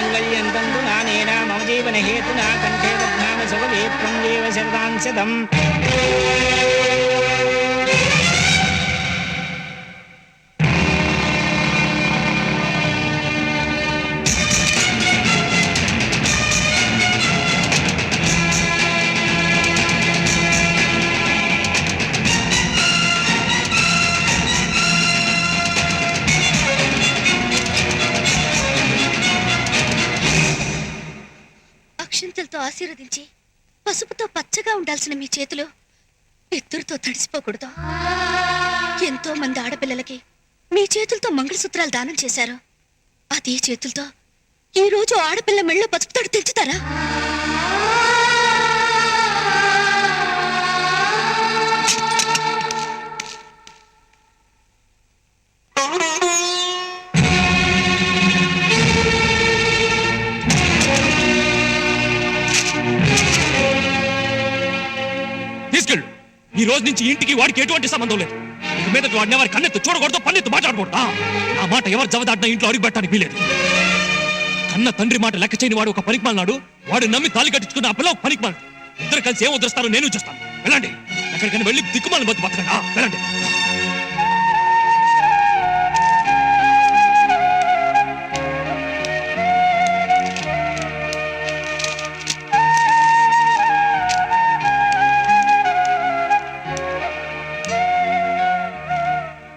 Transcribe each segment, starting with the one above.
మాంగళ్యం తంతు నానేన మమ జీవన హేతునా కంఠే బధ్నామి సుభగే త్వం జీవ శరదాం శతం. అక్షింతలతో ఆశీర్వదించి పసుపుతో పచ్చగా ఉండాల్సిన మీ చేతులు ఎత్తురుతో తడిసిపోకూడదు. ఎంతో మంది ఆడపిల్లలకి మీ చేతులతో మంగళసూత్రాలు దానం చేశారు. అదే చేతులతో ఈ రోజు ఆడపిల్ల మెళ్ళో పసుపుతాడు తెంచుతారా? తీసుకెళ్ళు. ఈ రోజు నుంచి ఇంటికి వాడికి ఎటువంటి సంబంధం లేదు. ఇక మీద వాడిని ఎవరి కన్నెత్తు చూడకూడదు, పన్నెత్తు మాట్లాడకూడదు. ఆ మాట ఎవరు జవదాటినా ఇంట్లో అడుగు పెట్టడానికి వీలేదు. కన్న తండ్రి మాట లెక్క చేయని వాడు ఒక పనికిమాలినాడు. వాడు నమ్మి తాలి కట్టించుకున్న ఆ పిల్ల ఒక పనికిమాలి. ఇద్దరు కలిసి ఏం వదిలేస్తారో నేను చూస్తాను. వెళ్ళండి, ఎక్కడికైనా వెళ్ళి దిక్కుమాలని బతు బతకండి. వెళ్ళండి.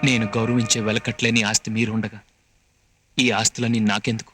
నేను గౌరవించే వెలకట్లేని ఆస్తి మీరుండగా ఈ ఆస్తులన్నీ నాకెందుకు?